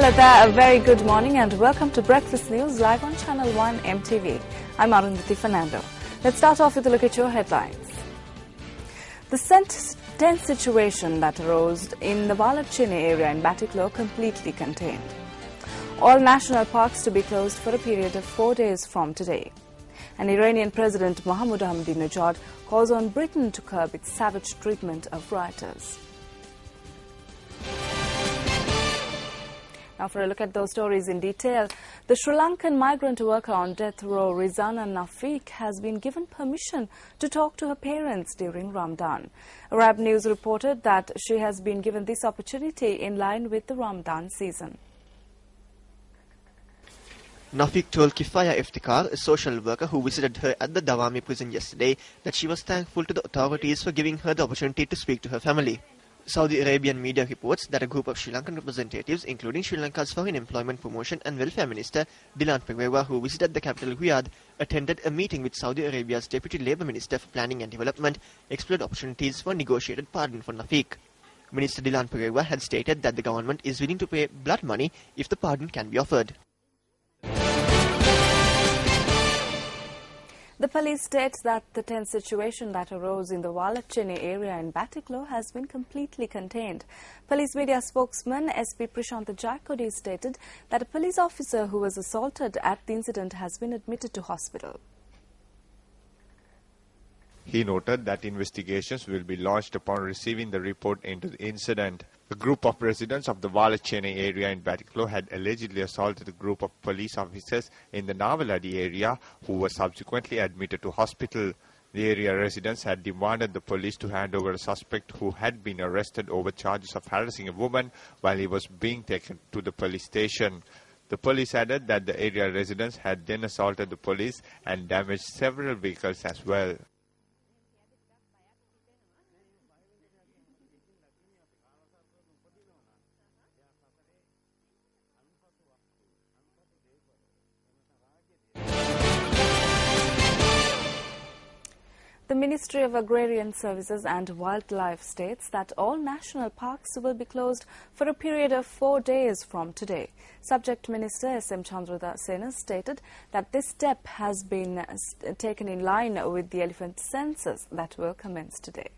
Hello there, a very good morning and welcome to Breakfast News live on Channel 1 MTV. I'm Arundhati Fernando. Let's start off with a look at your headlines. The tense situation that arose in the Walacheni area in Batticaloa completely contained. All national parks to be closed for a period of 4 days from today. And Iranian President Mohammad Ahmadinejad calls on Britain to curb its savage treatment of rioters. Now for a look at those stories in detail, the Sri Lankan migrant worker on death row Rizana Nafiq has been given permission to talk to her parents during Ramadan. Arab News reported that she has been given this opportunity in line with the Ramadan season. Nafiq told Kifaya Iftikhar, a social worker who visited her at the Dawami prison yesterday, that she was thankful to the authorities for giving her the opportunity to speak to her family. Saudi Arabian media reports that a group of Sri Lankan representatives, including Sri Lanka's Foreign Employment Promotion and Welfare Minister Dilan Pereira, who visited the capital Riyadh, attended a meeting with Saudi Arabia's Deputy Labour Minister for Planning and Development, explored opportunities for negotiated pardon for Nafiq. Minister Dilan Pereira had stated that the government is willing to pay blood money if the pardon can be offered. The police states that the tense situation that arose in the Walacheni area in Batticaloa has been completely contained. Police media spokesman SP Prashant Jayakodi stated that a police officer who was assaulted at the incident has been admitted to hospital. He noted that investigations will be launched upon receiving the report into the incident. A group of residents of the Walacheni area in Batticaloa had allegedly assaulted a group of police officers in the Navaladi area who were subsequently admitted to hospital. The area residents had demanded the police to hand over a suspect who had been arrested over charges of harassing a woman while he was being taken to the police station. The police added that the area residents had then assaulted the police and damaged several vehicles as well. The Ministry of Agrarian Services and Wildlife states that all national parks will be closed for a period of 4 days from today. Subject Minister S.M. Chandrasena stated that this step has been taken in line with the elephant census that will commence today.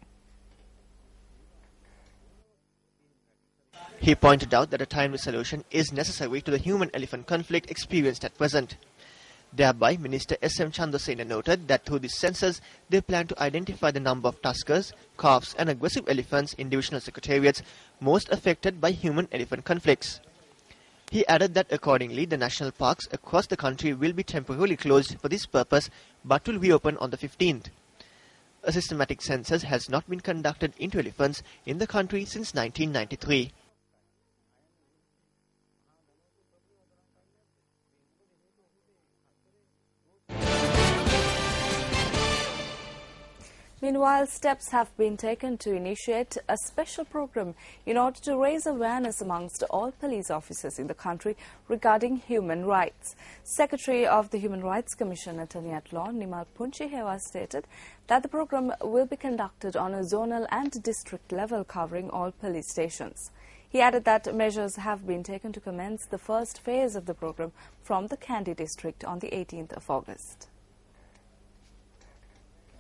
He pointed out that a timely solution is necessary to the human-elephant conflict experienced at present. Thereby, Minister S.M. Chandrasena noted that through this census, they plan to identify the number of tuskers, calves and aggressive elephants in divisional secretariats most affected by human-elephant conflicts. He added that accordingly, the national parks across the country will be temporarily closed for this purpose but will reopen on the 15th. A systematic census has not been conducted into elephants in the country since 1993. Meanwhile, steps have been taken to initiate a special program in order to raise awareness amongst all police officers in the country regarding human rights. Secretary of the Human Rights Commission, Attorney at Law, Nimal Punchihewa, stated that the program will be conducted on a zonal and district level covering all police stations. He added that measures have been taken to commence the first phase of the program from the Kandy district on the 18th of August.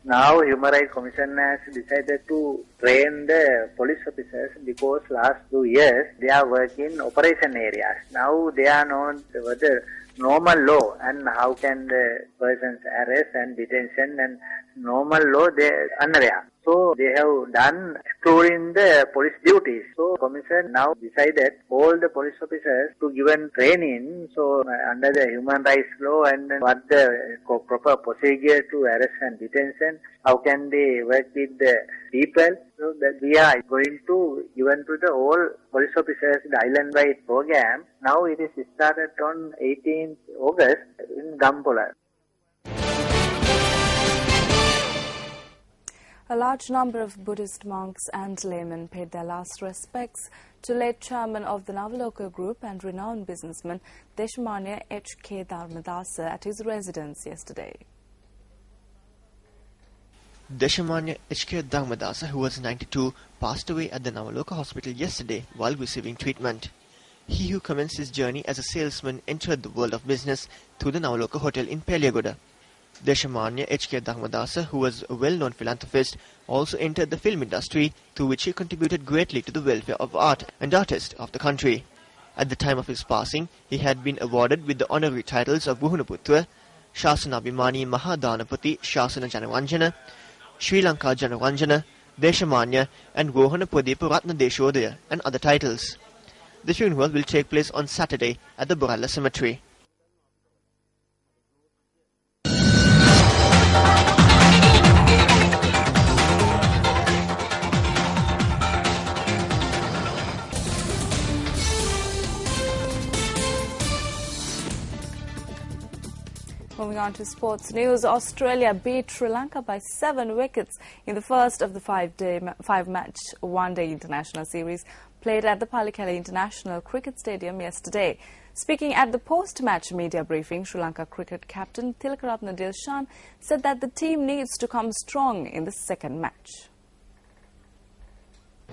Now, Human Rights Commission has decided to train the police officers because last 2 years they are working in operation areas. Now they are known whether normal law and how can the person's arrest and detention and normal law they are unaware. So they have done exploring the police duties. So Commission now decided all the police officers to given training. So under the human rights law and what the proper procedure to arrest and detention, how can they work with the people. So that we are going to given to the all police officers the island-wide program. Now it is started on 18th August in Gampola. A large number of Buddhist monks and laymen paid their last respects to late chairman of the Navaloka Group and renowned businessman Deshamanya H.K. Dharmadasa at his residence yesterday. Deshamanya H.K. Dharmadasa, who was 92, passed away at the Navaloka hospital yesterday while receiving treatment. He who commenced his journey as a salesman entered the world of business through the Navaloka Hotel in Peliyagoda. Deshamanya H.K. Dharmadasa, who was a well-known philanthropist, also entered the film industry, through which he contributed greatly to the welfare of art and artists of the country. At the time of his passing, he had been awarded with the honorary titles of Buhunaputra, Shasanabhimani Mahadanapati Shasana Janaranjana, Sri Lanka Janaranjana, Deshamanya and Rohana Pradepa Ratna Deshodaya and other titles. The funeral will take place on Saturday at the Boralla Cemetery. Moving on to sports news, Australia beat Sri Lanka by 7 wickets in the first of the five-match one-day international series played at the Pallekele International Cricket Stadium yesterday. Speaking at the post-match media briefing, Sri Lanka cricket captain Tilakaratne Dilshan said that the team needs to come strong in the second match.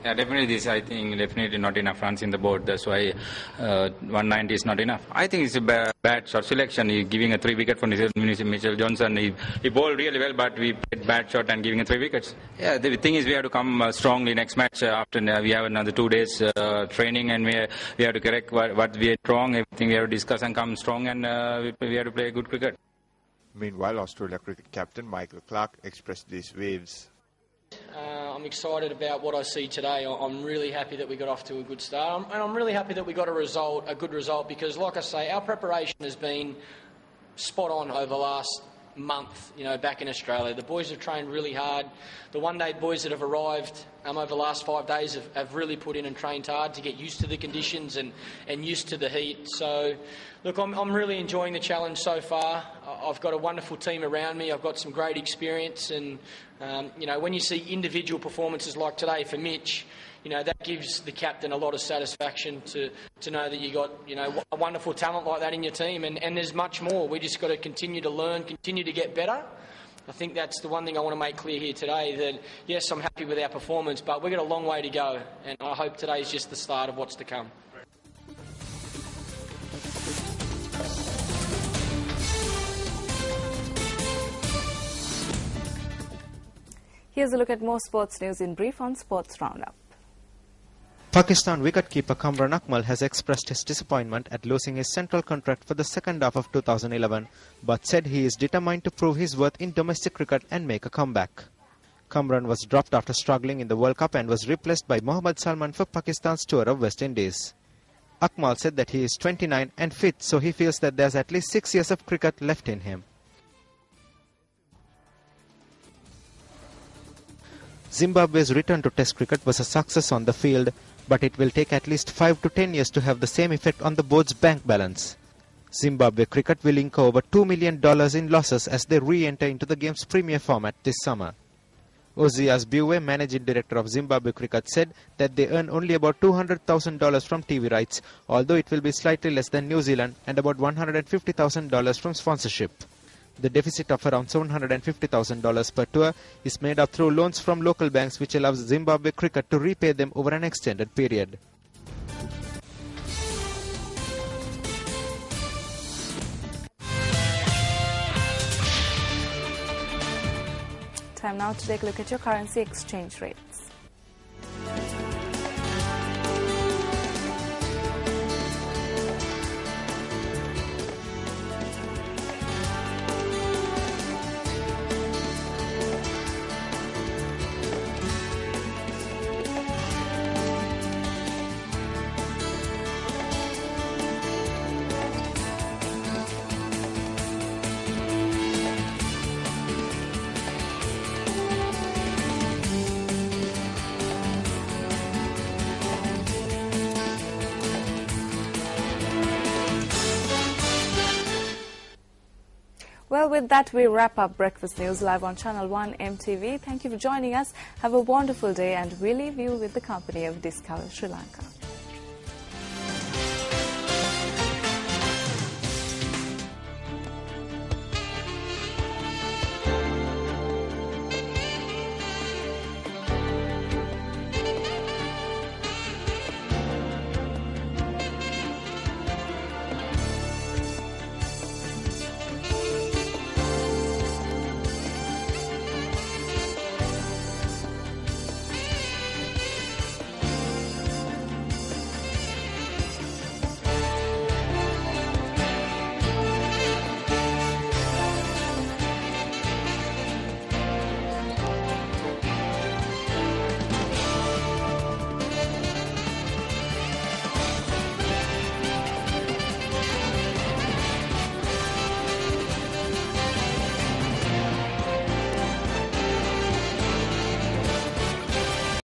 Yeah, definitely this, I think, definitely not enough runs in the board. That's why 190 is not enough. I think it's a bad shot selection. He's giving a 3 wicket for Mitchell Johnson. He bowled really well, but we played bad shot and giving a 3 wickets. Yeah, the thing is we have to come strongly next match after we have another 2 days training, and we have to correct what we are wrong. Everything we have to discuss and come strong, and we have to play good cricket. Meanwhile, Australia cricket captain Michael Clarke expressed these views. I'm excited about what I see today. I'm really happy that we got off to a good start, and I'm really happy that we got a good result, because, like I say, our preparation has been spot on over the last month, back in Australia. The boys have trained really hard. The one-day boys that have arrived over the last 5 days have really put in and trained hard to get used to the conditions and used to the heat. So, look, I'm really enjoying the challenge so far. I've got a wonderful team around me. I've got some great experience, and when you see individual performances like today for Mitch, that gives the captain a lot of satisfaction to know that you got a wonderful talent like that in your team, and there's much more. We just got to continue to learn, continue to get better. I think that's the one thing I want to make clear here today, that yes, I'm happy with our performance, but we've got a long way to go, and I hope today is just the start of what's to come. Here's a look at more sports news in brief on Sports Roundup. Pakistan wicketkeeper Kamran Akmal has expressed his disappointment at losing his central contract for the second half of 2011, but said he is determined to prove his worth in domestic cricket and make a comeback. Kamran was dropped after struggling in the World Cup and was replaced by Mohammad Salman for Pakistan's tour of West Indies. Akmal said that he is 29 and fit, so he feels that there's at least 6 years of cricket left in him. Zimbabwe's return to Test cricket was a success on the field, but it will take at least 5 to 10 years to have the same effect on the board's bank balance. Zimbabwe cricket will incur over $2 million in losses as they re-enter into the game's premier format this summer. Ozias Biwe, managing director of Zimbabwe Cricket, said that they earn only about $200,000 from TV rights, although it will be slightly less than New Zealand, and about $150,000 from sponsorship. The deficit of around $750,000 per tour is made up through loans from local banks, which allows Zimbabwe Cricket to repay them over an extended period. Time now to take a look at your currency exchange rates. Well, with that, we wrap up Breakfast News live on Channel 1 MTV. Thank you for joining us. Have a wonderful day, and we leave you with the company of Discover Sri Lanka.